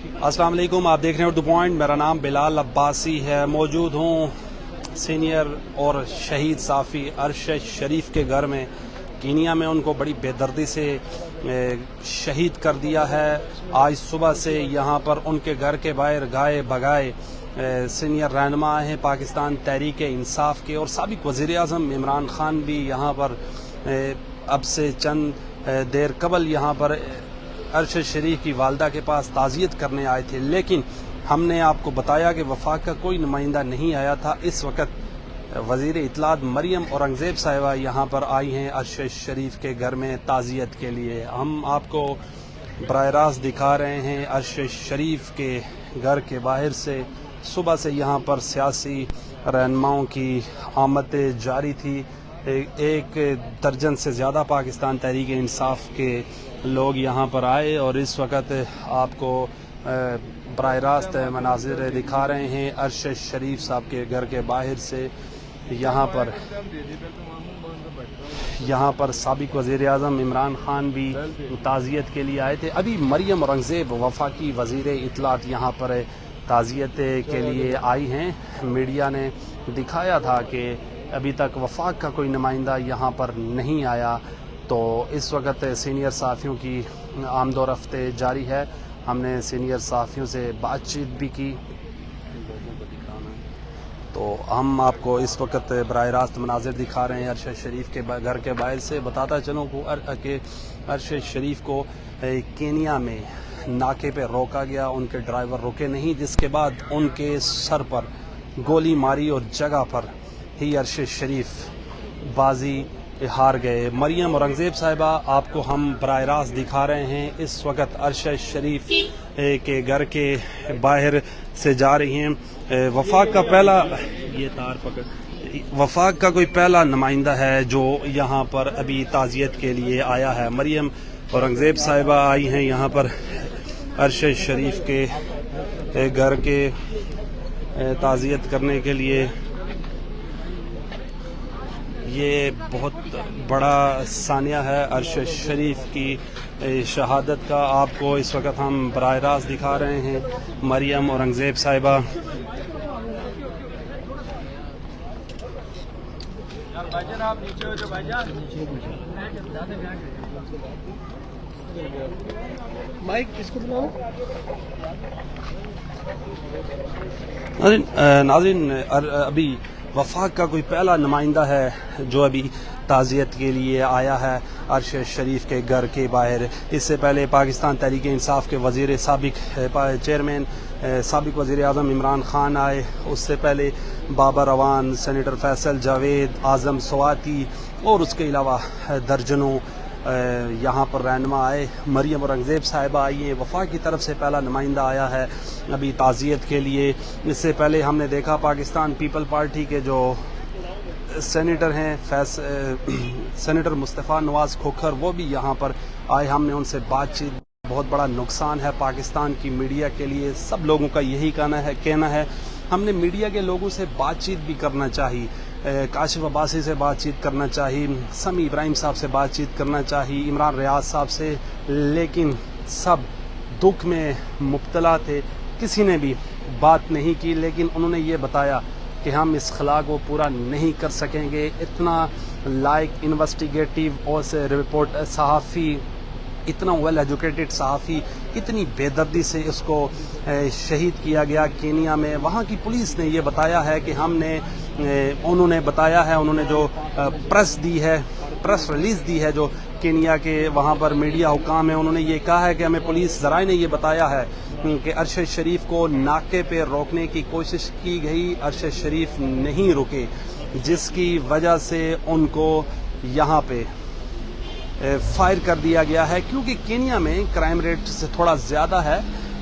अस्सलाम वालेकुम, आप देख रहे हैं उर्दू पॉइंट। मेरा नाम बिलाल अब्बासी है। मौजूद हूँ सीनियर और शहीद साफ़ी अरशद शरीफ के घर में। कीनिया में उनको बड़ी बेदर्दी से शहीद कर दिया है। आज सुबह से यहाँ पर उनके घर के बाहर गाए भगाए सीनियर रहनुमा हैं पाकिस्तान तहरीक इंसाफ के, और साबिक वज़ीर आज़म इमरान खान भी यहाँ पर अब से चंद देर कबल यहाँ पर अरशद शरीफ की वालदा के पास ताज़ियत करने आए थे, लेकिन हमने आपको बताया कि वफाक का कोई नुमाइंदा नहीं आया था। इस वक्त वज़ीर इत्तलात मरियम औरंगज़ेब साहिबा यहाँ पर आई हैं अरशद शरीफ के घर में ताज़ियत के लिए। हम आपको बराह रास्त दिखा रहे हैं अरशद शरीफ के घर के बाहर से। सुबह से यहाँ पर सियासी रहनुमाओं की आमद जारी थी। एक दर्जन से ज़्यादा पाकिस्तान तहरीक इंसाफ के लोग यहाँ पर आए और इस वक्त आपको बराह रास्त मनाजिर दिखा रहे हैं अरशद शरीफ साहब के घर के बाहर से। यहाँ पर साबिक वज़ीर आज़म इमरान खान भी ताज़ियत के लिए आए थे। अभी मरियम औरंगज़ेब वफाकी वज़ीर इत्तलात यहाँ पर ताज़ियत के लिए आई हैं। मीडिया ने दिखाया था कि अभी तक वफाक का कोई नुमाइंदा यहाँ पर नहीं आया, तो इस वक्त सीनियर सहाफ़ियों की आमदोरफ्त जारी है। हमने सीनियर सहाफ़ियों से बातचीत भी की, तो हम आपको इस वक्त बराह रास्त मनाजिर दिखा रहे हैं अरशद शरीफ के घर के बाहर से। बताता चलूँ कि अरशद शरीफ को केनिया में नाके पे रोका गया, उनके ड्राइवर रुके नहीं, जिसके बाद उनके सर पर गोली मारी और जगह पर ही अरशद शरीफ बाजी हार गए। मरियम औरंगज़ेब साहिबा आपको हम बराह रास्त दिखा रहे हैं। इस वक्त अरशद शरीफ के घर के बाहर से जा रही हैं। वफाक का पहला ये तार पकड़ वफाक का कोई पहला नुमाइंदा है जो यहाँ पर अभी ताज़ियत के लिए आया है। मरियम औरंगज़ेब साहिबा आई हैं यहाँ पर अरशद शरीफ के घर के ताज़ियत करने के लिए। ये बहुत बड़ा सानिया है अरशद शरीफ की शहादत का। आपको इस वक्त हम बराह रास्त दिखा रहे हैं मरियम औरंगज़ेब साहिबा। माइक किसको बुलाओ? नाज़रीन, अभी वफाक का कोई पहला नुमाइंदा है जो अभी ताज़ियत के लिए आया है अरशद शरीफ के घर के बाहर। इससे पहले पाकिस्तान तहरीक इंसाफ के वज़ीर साबिक चेयरमैन साबिक वज़ीर आज़म इमरान खान आए। उससे पहले बाबर अवान, सेनेटर फैसल जावेद, आज़म स्वाति और उसके अलावा दर्जनों यहाँ पर रहनुमा आए। मरियम औरंगज़ेब साहिबा आई हैं। वफाक की तरफ से पहला नुमाइंदा आया है अभी ताज़ियत के लिए। इससे पहले हमने देखा पाकिस्तान पीपल पार्टी के जो सेनेटर हैं सेनेटर मुस्तफ़ा नवाज़ खोखर, वो भी यहाँ पर आए। हमने उनसे बातचीत, बहुत बड़ा नुकसान है पाकिस्तान की मीडिया के लिए, सब लोगों का यही कहना है। हमने मीडिया के लोगों से बातचीत भी करना चाहिए, काशिफ अब्बासी से बातचीत करना चाहिए, समी इब्राहिम साहब से बातचीत करना चाहिए, इमरान रियाज साहब से, लेकिन सब दुख में मुब्तला थे, किसी ने भी बात नहीं की। लेकिन उन्होंने ये बताया कि हम इस खला को पूरा नहीं कर सकेंगे। इतना लाइक इन्वेस्टिगेटिव और से रिपोर्ट सहाफ़ी, इतना वेल एजुकेटेड सहाफ़ी, इतनी बेदर्दी से इसको शहीद किया गया केनिया में। वहाँ की पुलिस ने ये बताया है कि उन्होंने जो प्रेस रिलीज़ दी है जो केनिया के वहाँ पर मीडिया हुकाम है, उन्होंने ये कहा है कि हमें पुलिस ज़राए ने ये बताया है कि अरशद शरीफ को नाके पे रोकने की कोशिश की गई, अरशद शरीफ नहीं रुके, जिसकी वजह से उनको यहाँ पे फायर कर दिया गया है। क्योंकि केनिया में क्राइम रेट से थोड़ा ज़्यादा है,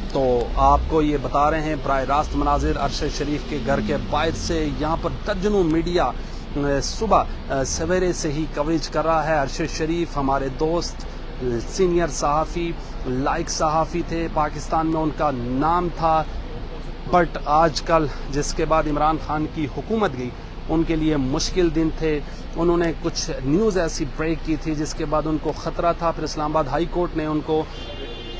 तो आपको ये बता रहे हैं बराह रास्त मनाजिर अरशद शरीफ के घर के बाहर से। यहाँ पर दर्जनों मीडिया सुबह सवेरे से ही कवरेज कर रहा है। अरशद शरीफ हमारे दोस्त, सीनियर सहाफ़ी, लाइक सहाफ़ी थे, पाकिस्तान में उनका नाम था, बट आजकल जिसके बाद इमरान खान की हुकूमत गई, उनके लिए मुश्किल दिन थे। उन्होंने कुछ न्यूज़ ऐसी ब्रेक की थी जिसके बाद उनको ख़तरा था। फिर इस्लामाबाद हाई कोर्ट ने उनको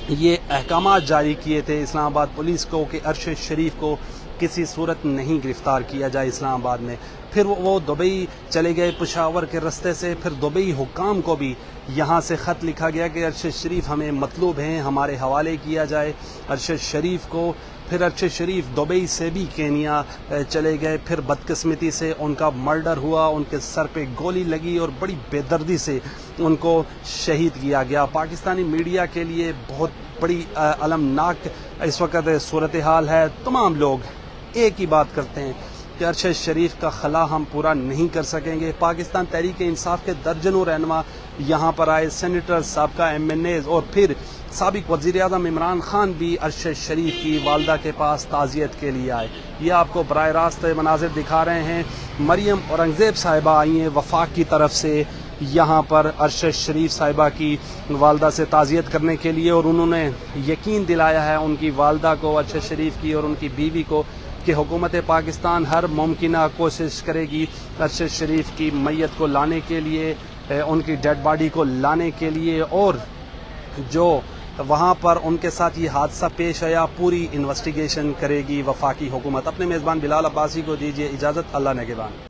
یہ احکامات جاری کیے تھے اسلام آباد پولیس کو کہ ارشد شریف کو کسی صورت نہیں گرفتار کیا جائے اسلام آباد میں. پھر وہ دبئی چلے گئے پشاور کے رستے سے. پھر دبئی حکام کو بھی یہاں سے خط لکھا گیا کہ ارشد شریف ہمیں مطلوب ہیں, ہمارے حوالے کیا جائے ارشد شریف کو. پھر ارشد شریف دبئی سے بھی کینیا چلے گئے. پھر بدقسمتی سے ان کا مرڈر ہوا, ان کے سر پہ گولی لگی اور بڑی بے دردی سے ان کو شہید کیا گیا. پاکستانی میڈیا کے لیے بہت بڑی المناک اس وقت صورتحال ہے. تمام لوگ ایک ہی بات کرتے ہیں کہ ارشد شریف کا خلا ہم پورا نہیں کر سکیں گے. پاکستان تحریک انصاف کے درجنوں رہنما یہاں پر آئے, سینیٹر, سابقہ MNAs, اور پھر سابق وزیر اعظم عمران خان بھی ارشد شریف کی والدہ کے پاس تعزیت کے لیے آئے. یہ آپ کو براہ راست مناظر دکھا رہے ہیں. مریم اورنگزیب صاحبہ آئی ہیں وفاق کی طرف سے یہاں پر ارشد شریف صاحبہ کی والدہ سے تعزیت کرنے کے لیے, اور انہوں نے یقین دلایا ہے ان کی والدہ کو, ارشد شریف کی اور ان کی بیوی کو, کہ حکومت پاکستان ہر ممکنہ کوشش کرے گی ارشد شریف کی میت کو لانے کے لیے, ان کی ڈیڈ باڈی کو لانے کے لیے, اور جو وہاں پر ان کے ساتھ یہ حادثہ پیش آیا پوری انویسٹیگیشن کرے گی وفاقی حکومت. اپنے میزبان بلال عباسی کو دیجیے اجازت. اللہ نگہبان.